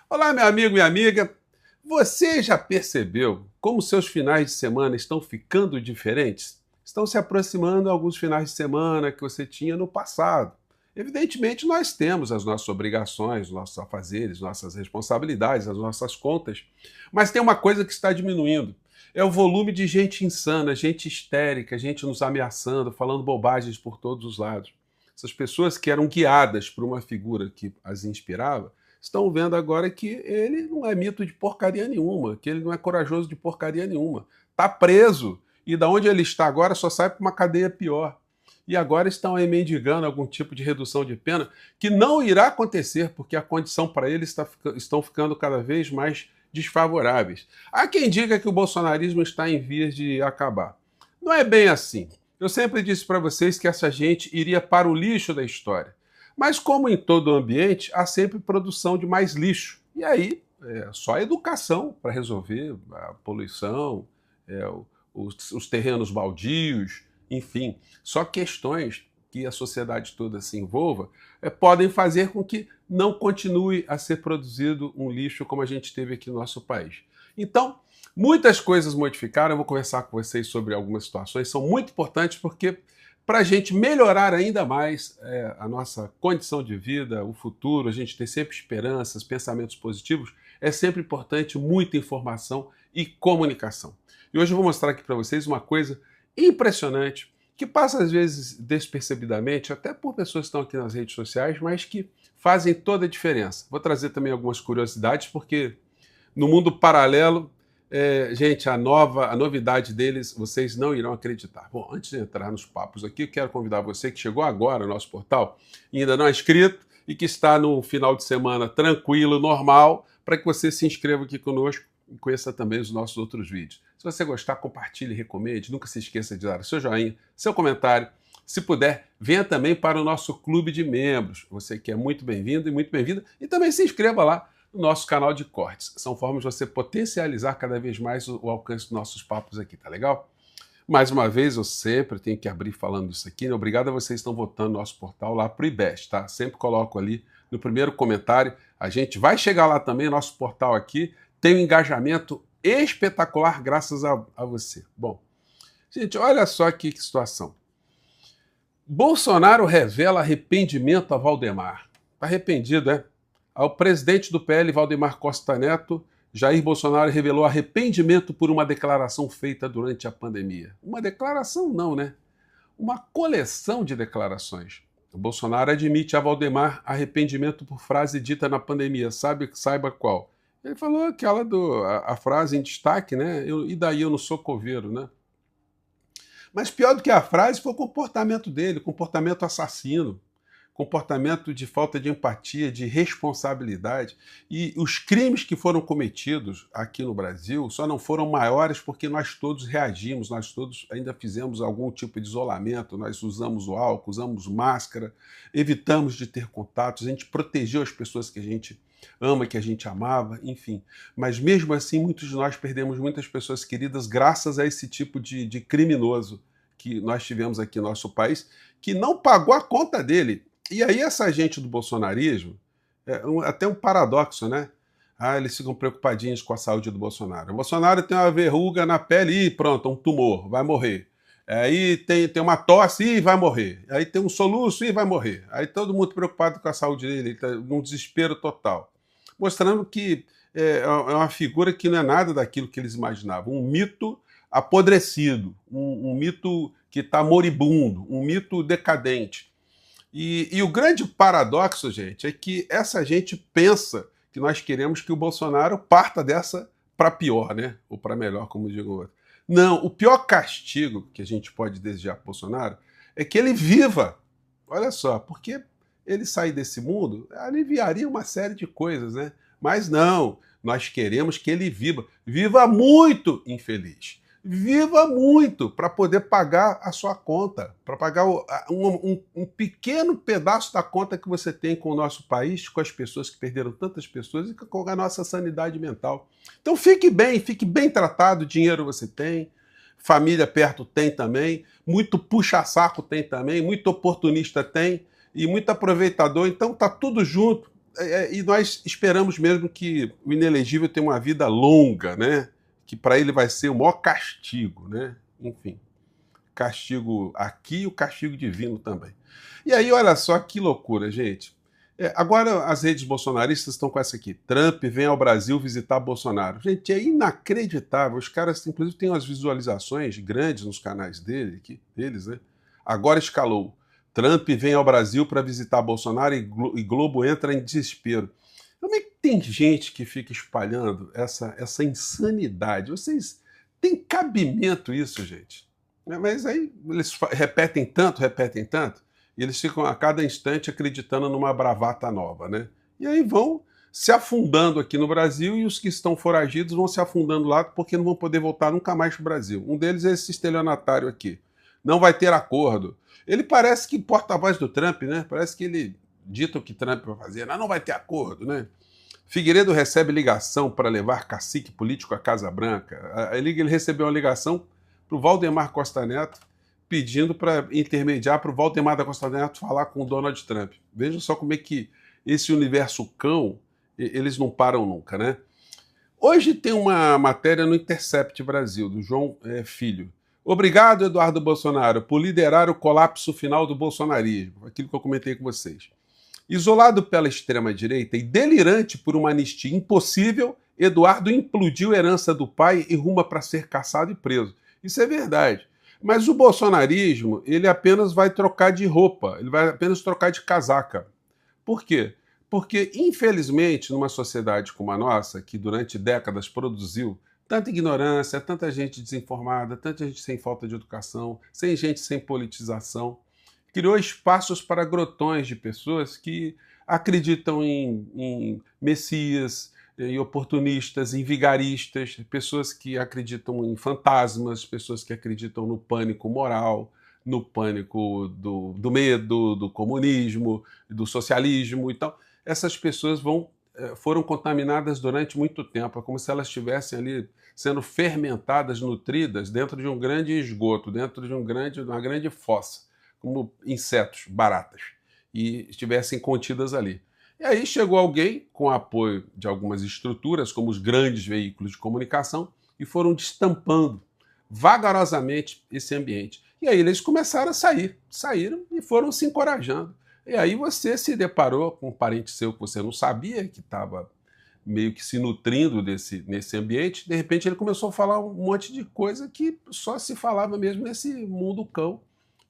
Olá, meu amigo, minha amiga. Você já percebeu como seus finais de semana estão ficando diferentes? Estão se aproximando alguns finais de semana que você tinha no passado. Evidentemente, nós temos as nossas obrigações, nossos afazeres, nossas responsabilidades, as nossas contas, mas tem uma coisa que está diminuindo. É o volume de gente insana, gente histérica, gente nos ameaçando, falando bobagens por todos os lados. Essas pessoas que eram guiadas por uma figura que as inspirava, estão vendo agora que ele não é mito de porcaria nenhuma, que ele não é corajoso de porcaria nenhuma. Está preso. E da onde ele está agora só sai para uma cadeia pior. E agora estão aí mendigando algum tipo de redução de pena, que não irá acontecer, porque a condição para eles estão ficando cada vez mais desfavoráveis. Há quem diga que o bolsonarismo está em vias de acabar. Não é bem assim. Eu sempre disse para vocês que essa gente iria para o lixo da história. Mas, como em todo ambiente, há sempre produção de mais lixo. E aí, só educação para resolver a poluição, é, os terrenos baldios, enfim, só questões que a sociedade toda se envolva podem fazer com que não continue a ser produzido um lixo como a gente teve aqui no nosso país. Então, muitas coisas modificaram, eu vou conversar com vocês sobre algumas situações, são muito importantes porque para a gente melhorar ainda mais a nossa condição de vida, o futuro, a gente ter sempre esperanças, pensamentos positivos, é sempre importante muita informação e comunicação. E hoje eu vou mostrar aqui para vocês uma coisa impressionante, que passa às vezes despercebidamente, até por pessoas que estão aqui nas redes sociais, mas que fazem toda a diferença. Vou trazer também algumas curiosidades, porque no mundo paralelo, gente, a novidade deles, vocês não irão acreditar. Bom, antes de entrar nos papos aqui, eu quero convidar você que chegou agora ao nosso portal e ainda não é inscrito e que está no final de semana tranquilo, normal, para que você se inscreva aqui conosco e conheça também os nossos outros vídeos. Se você gostar, compartilhe, recomende, nunca se esqueça de dar seu joinha, seu comentário. Se puder, venha também para o nosso clube de membros. Você que é muito bem-vindo e muito bem-vinda. E também se inscreva lá no nosso canal de cortes. São formas de você potencializar cada vez mais o alcance dos nossos papos aqui, tá legal? Mais uma vez, eu sempre tenho que abrir falando isso aqui, né? Obrigado a vocês que estão votando no nosso portal lá pro IBEST, tá? Sempre coloco ali no primeiro comentário. A gente vai chegar lá também, nosso portal aqui tem um engajamento espetacular graças a você. Bom, gente, olha só aqui que situação. Bolsonaro revela arrependimento a Valdemar. Está arrependido, é? Ao presidente do PL, Valdemar Costa Neto, Jair Bolsonaro revelou arrependimento por uma declaração feita durante a pandemia. Uma declaração não, né? Uma coleção de declarações. O Bolsonaro admite a Valdemar arrependimento por frase dita na pandemia. Saiba qual. Ele falou aquela a frase em destaque, né? E daí eu não sou coveiro, né? Mas pior do que a frase foi o comportamento dele, comportamento assassino, comportamento de falta de empatia, de responsabilidade. E os crimes que foram cometidos aqui no Brasil só não foram maiores porque nós todos reagimos, nós todos ainda fizemos algum tipo de isolamento, nós usamos o álcool, usamos máscara, evitamos de ter contatos, a gente protegeu as pessoas que a gente ama, que a gente amava, enfim. Mas mesmo assim, muitos de nós perdemos muitas pessoas queridas graças a esse tipo de criminoso que nós tivemos aqui no nosso país, que não pagou a conta dele. E aí essa gente do bolsonarismo, até um paradoxo, né? Ah, eles ficam preocupadinhos com a saúde do Bolsonaro. O Bolsonaro tem uma verruga na pele e pronto, um tumor, vai morrer. Aí tem uma tosse e vai morrer. Aí tem um soluço e vai morrer. Aí todo mundo preocupado com a saúde dele, ele está num desespero total. Mostrando que é uma figura que não é nada daquilo que eles imaginavam. Um mito apodrecido, um mito que está moribundo, um mito decadente. E o grande paradoxo, gente, é que essa gente pensa que nós queremos que o Bolsonaro parta dessa para pior, né? Ou para melhor, como digo o outro. Não, o pior castigo que a gente pode desejar para o Bolsonaro é que ele viva. Olha só, porque ele sair desse mundo aliviaria uma série de coisas, né? Mas não, nós queremos que ele viva. Viva muito infeliz. Viva muito para poder pagar a sua conta, para pagar um pequeno pedaço da conta que você tem com o nosso país, com as pessoas que perderam tantas pessoas e com a nossa sanidade mental. Então fique bem tratado, dinheiro você tem, família perto tem também, muito puxa-saco tem também, muito oportunista tem e muito aproveitador, então tá tudo junto. e nós esperamos mesmo que o inelegível tenha uma vida longa, né? Que para ele vai ser o maior castigo, né? Enfim, castigo aqui e o castigo divino também. E aí, olha só que loucura, gente. Agora as redes bolsonaristas estão com essa aqui. Trump vem ao Brasil visitar Bolsonaro. Gente, é inacreditável. Os caras, inclusive, têm umas visualizações grandes nos canais deles, né? Agora escalou. Trump vem ao Brasil para visitar Bolsonaro e Globo entra em desespero. Como é que tem gente que fica espalhando essa insanidade? Vocês têm cabimento isso, gente? Mas aí eles repetem tanto, e eles ficam a cada instante acreditando numa bravata nova, né? E aí vão se afundando aqui no Brasil e os que estão foragidos vão se afundando lá porque não vão poder voltar nunca mais para o Brasil. Um deles é esse estelionatário aqui. Não vai ter acordo. Ele parece que porta-voz do Trump, né? Parece que ele dita o que Trump vai fazer. Não vai ter acordo, né? Figueiredo recebe ligação para levar cacique político à Casa Branca. Ele recebeu uma ligação para o Valdemar Costa Neto, pedindo para intermediar para o Valdemar da Costa Neto falar com o Donald Trump. Vejam só como é que esse universo cão, eles não param nunca, né? Hoje tem uma matéria no Intercept Brasil, do João Filho. Obrigado, Eduardo Bolsonaro, por liderar o colapso final do bolsonarismo, aquilo que eu comentei com vocês. Isolado pela extrema-direita e delirante por uma anistia impossível, Eduardo implodiu a herança do pai e ruma para ser caçado e preso. Isso é verdade. Mas o bolsonarismo, ele apenas vai trocar de roupa, ele vai apenas trocar de casaca. Por quê? Porque, infelizmente, numa sociedade como a nossa, que durante décadas produziu tanta ignorância, tanta gente desinformada, tanta gente sem falta de educação, sem gente sem politização, criou espaços para grotões de pessoas que acreditam em messias, em oportunistas, em vigaristas, pessoas que acreditam em fantasmas, pessoas que acreditam no pânico moral, no pânico do medo, do comunismo, do socialismo. Então, essas pessoas foram contaminadas durante muito tempo, é como se elas estivessem ali sendo fermentadas, nutridas dentro de um grande esgoto, dentro de uma grande fossa, como insetos, baratas, e estivessem contidas ali. E aí chegou alguém, com o apoio de algumas estruturas, como os grandes veículos de comunicação, e foram destampando vagarosamente esse ambiente. E aí eles começaram a saíram e foram se encorajando. E aí você se deparou com um parente seu que você não sabia, que estava meio que se nutrindo nesse ambiente, de repente ele começou a falar um monte de coisa que só se falava mesmo nesse mundo cão.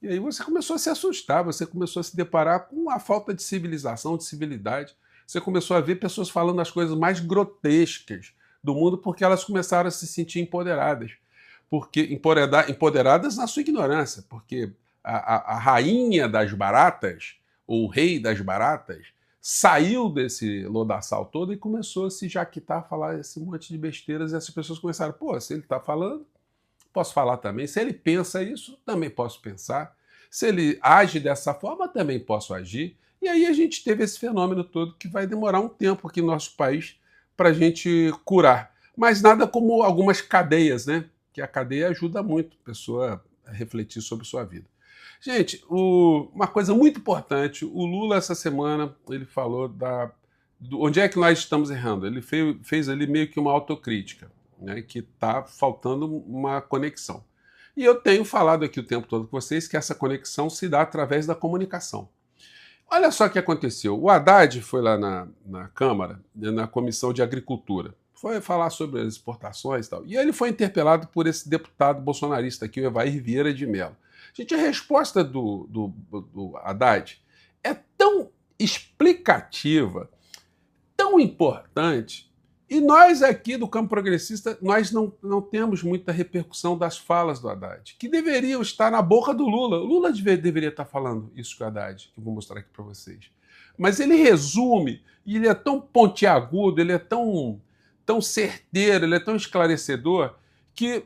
E aí você começou a se assustar, você começou a se deparar com a falta de civilização, de civilidade. Você começou a ver pessoas falando as coisas mais grotescas do mundo porque elas começaram a se sentir empoderadas. Empoderadas na sua ignorância, porque a rainha das baratas, ou o rei das baratas, saiu desse lodaçal todo e começou a se jaquitar, a falar esse monte de besteiras, e essas pessoas começaram, pô, se ele está falando, posso falar também. Se ele pensa isso, também posso pensar. Se ele age dessa forma, também posso agir. E aí a gente teve esse fenômeno todo que vai demorar um tempo aqui no nosso país para a gente curar. Mas nada como algumas cadeias, né? Que a cadeia ajuda muito a pessoa a refletir sobre sua vida. Gente, uma coisa muito importante, o Lula essa semana, ele falou onde é que nós estamos errando. Ele fez ali meio que uma autocrítica, né, que está faltando uma conexão. E eu tenho falado aqui o tempo todo com vocês que essa conexão se dá através da comunicação. Olha só o que aconteceu. O Haddad foi lá na Câmara, na Comissão de Agricultura, foi falar sobre as exportações e tal. E ele foi interpelado por esse deputado bolsonarista aqui, o Evair Vieira de Mello. Gente, a resposta do Haddad é tão explicativa, tão importante, e nós aqui do campo progressista, nós não temos muita repercussão das falas do Haddad, que deveriam estar na boca do Lula. O Lula deveria estar falando isso com o Haddad, que eu vou mostrar aqui para vocês. Mas ele resume, e ele é tão pontiagudo, ele é tão certeiro, ele é tão esclarecedor, que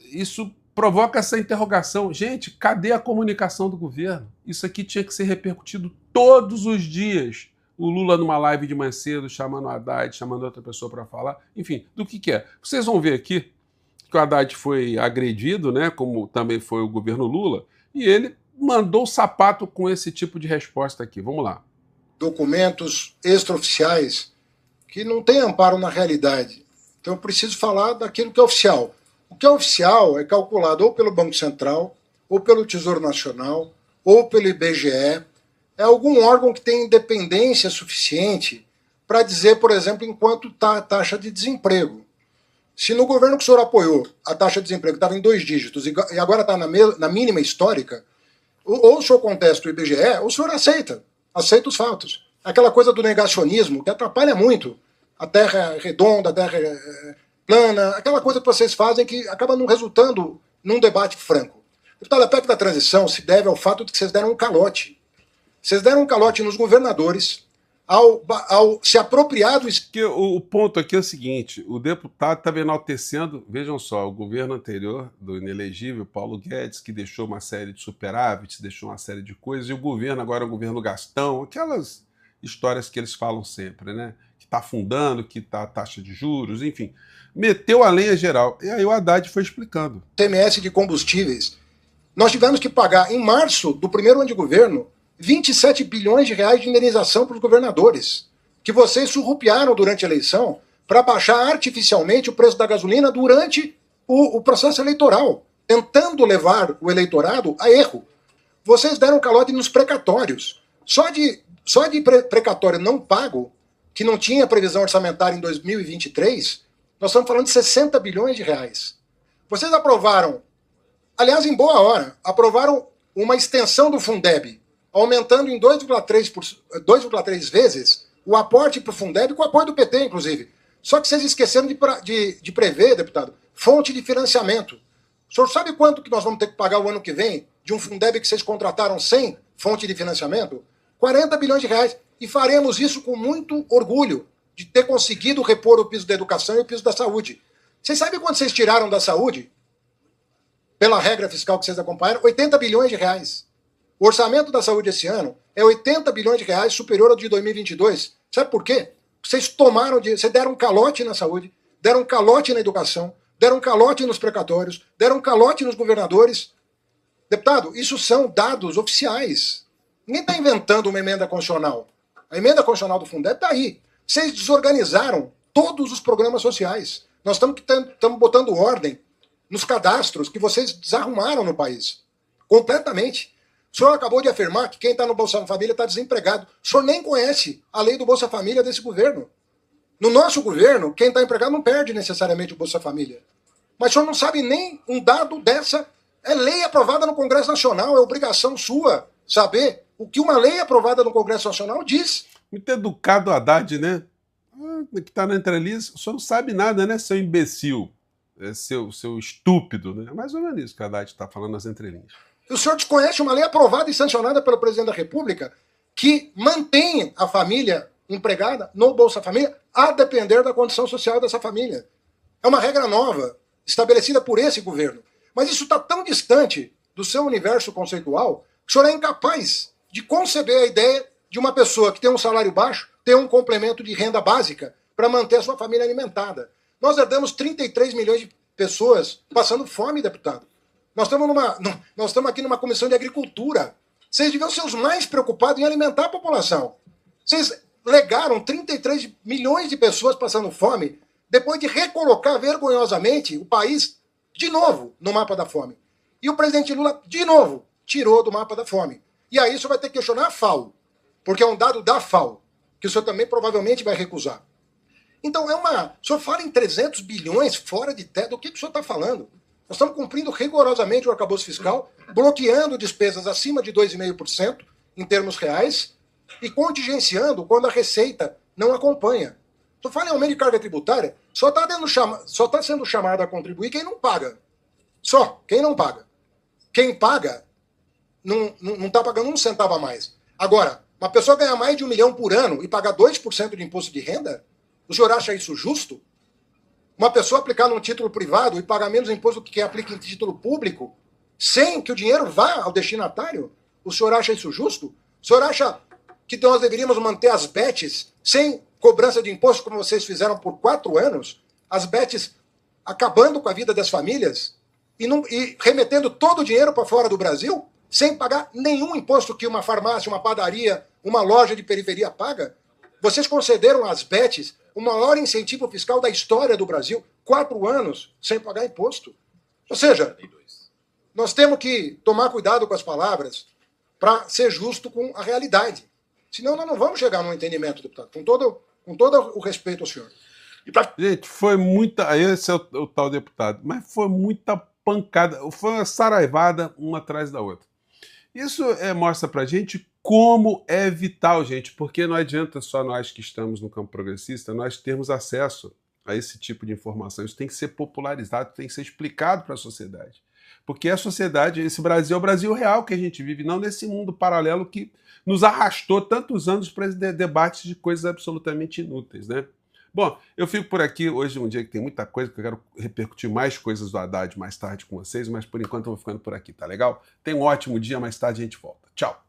isso provoca essa interrogação. Gente, cadê a comunicação do governo? Isso aqui tinha que ser repercutido todos os dias. O Lula numa live de manhã cedo, chamando o Haddad, chamando outra pessoa para falar. Enfim, do que é. Vocês vão ver aqui que o Haddad foi agredido, né, como também foi o governo Lula, e ele mandou o sapato com esse tipo de resposta aqui. Vamos lá. documentos extraoficiais que não têm amparo na realidade. Então eu preciso falar daquilo que é oficial. O que é oficial é calculado ou pelo Banco Central, ou pelo Tesouro Nacional, ou pelo IBGE. É algum órgão que tem independência suficiente para dizer, por exemplo, em quanto está a taxa de desemprego. Se no governo que o senhor apoiou a taxa de desemprego estava em 2 dígitos e agora está na mínima histórica, ou o senhor contesta o IBGE, ou o senhor aceita os fatos. Aquela coisa do negacionismo que atrapalha muito a terra redonda, a terra plana, aquela coisa que vocês fazem que acaba não resultando num debate franco. Deputado, a PEC da transição se deve ao fato de que vocês deram um calote. Vocês deram um calote nos governadores ao se apropriar do... O ponto aqui é o seguinte, o deputado estava enaltecendo, vejam só, o governo anterior do inelegível Paulo Guedes, que deixou uma série de superávites, deixou uma série de coisas, e o governo agora é o governo Gastão, aquelas histórias que eles falam sempre, né? Que está afundando, que está a taxa de juros, enfim. Meteu a lenha geral. E aí o Haddad foi explicando. TMS de combustíveis. Nós tivemos que pagar, em março do primeiro ano de governo, 27 bilhões de reais de indenização para os governadores, que vocês surrupiaram durante a eleição para baixar artificialmente o preço da gasolina durante o processo eleitoral, tentando levar o eleitorado a erro. Vocês deram calote nos precatórios. Só de precatório não pago, que não tinha previsão orçamentária em 2023, nós estamos falando de 60 bilhões de reais. Vocês aprovaram, aliás, em boa hora, aprovaram uma extensão do Fundeb, aumentando em 2,3 vezes o aporte para o Fundeb, com o apoio do PT, inclusive. Só que vocês esqueceram de prever, deputado, fonte de financiamento. O senhor sabe quanto que nós vamos ter que pagar o ano que vem de um Fundeb que vocês contrataram sem fonte de financiamento? 40 bilhões de reais. E faremos isso com muito orgulho de ter conseguido repor o piso da educação e o piso da saúde. Vocês sabem quanto vocês tiraram da saúde? Pela regra fiscal que vocês acompanharam? 80 bilhões de reais. O orçamento da saúde esse ano é 80 bilhões de reais superior ao de 2022. Sabe por quê? Vocês deram um calote na saúde, deram um calote na educação, deram um calote nos precatórios, deram um calote nos governadores. Deputado, isso são dados oficiais. Ninguém está inventando uma emenda constitucional. A emenda constitucional do Fundeb está aí. Vocês desorganizaram todos os programas sociais. Nós estamos botando ordem nos cadastros que vocês desarrumaram no país. Completamente. O senhor acabou de afirmar que quem está no Bolsa Família está desempregado. O senhor nem conhece a lei do Bolsa Família desse governo. No nosso governo, quem está empregado não perde necessariamente o Bolsa Família. Mas o senhor não sabe nem um dado dessa. É lei aprovada no Congresso Nacional, é obrigação sua saber o que uma lei aprovada no Congresso Nacional diz. Muito educado o Haddad, né? Que está na entrelinha, o senhor não sabe nada, né, seu imbecil? Seu estúpido, né? É mais ou menos isso que o Haddad está falando nas entrelinhas. O senhor desconhece uma lei aprovada e sancionada pelo presidente da República que mantém a família empregada no Bolsa Família a depender da condição social dessa família. É uma regra nova, estabelecida por esse governo. Mas isso está tão distante do seu universo conceitual que o senhor é incapaz de conceber a ideia de uma pessoa que tem um salário baixo ter um complemento de renda básica para manter a sua família alimentada. Nós herdamos 33 milhões de pessoas passando fome, deputado. Nós estamos aqui numa comissão de agricultura. Vocês deviam ser os mais preocupados em alimentar a população. Vocês legaram 33 milhões de pessoas passando fome depois de recolocar vergonhosamente o país de novo no mapa da fome. E o presidente Lula, de novo, tirou do mapa da fome. E aí o senhor vai ter que questionar a FAO, porque é um dado da FAO, que o senhor também provavelmente vai recusar. Então, o senhor fala em 300 bilhões fora de teto, o que o senhor está falando? Nós estamos cumprindo rigorosamente o arcabouço fiscal, bloqueando despesas acima de 2,5% em termos reais e contingenciando quando a receita não acompanha. Se eu falo em aumento de carga tributária, só está sendo chamado a contribuir quem não paga. Só, quem não paga. Quem paga não está pagando um centavo a mais. Agora, uma pessoa ganhar mais de 1 milhão por ano e pagar 2% de imposto de renda, o senhor acha isso justo? Uma pessoa aplicar num título privado e pagar menos imposto do que quem aplica em título público, sem que o dinheiro vá ao destinatário, o senhor acha isso justo? O senhor acha que nós deveríamos manter as BETs sem cobrança de imposto, como vocês fizeram por 4 anos? As BETs acabando com a vida das famílias e remetendo todo o dinheiro para fora do Brasil, sem pagar nenhum imposto que uma farmácia, uma padaria, uma loja de periferia paga? Vocês concederam às bets o maior incentivo fiscal da história do Brasil, 4 anos sem pagar imposto. Ou seja, nós temos que tomar cuidado com as palavras para ser justo com a realidade. Senão nós não vamos chegar num entendimento, deputado, com todo o respeito ao senhor. Gente, foi muita... Esse é o tal deputado. Mas foi muita pancada. Foi uma saraivada uma atrás da outra. Isso mostra pra gente como é vital, gente, porque não adianta só nós que estamos no campo progressista, nós termos acesso a esse tipo de informação. Isso tem que ser popularizado, tem que ser explicado para a sociedade. Porque a sociedade, esse Brasil é o Brasil real que a gente vive, não nesse mundo paralelo que nos arrastou tantos anos para debates de coisas absolutamente inúteis, né? Bom, eu fico por aqui. Hoje é um dia que tem muita coisa, que eu quero repercutir mais coisas do Haddad mais tarde com vocês, mas por enquanto eu vou ficando por aqui, tá legal? Tenha um ótimo dia, mais tarde a gente volta. Tchau!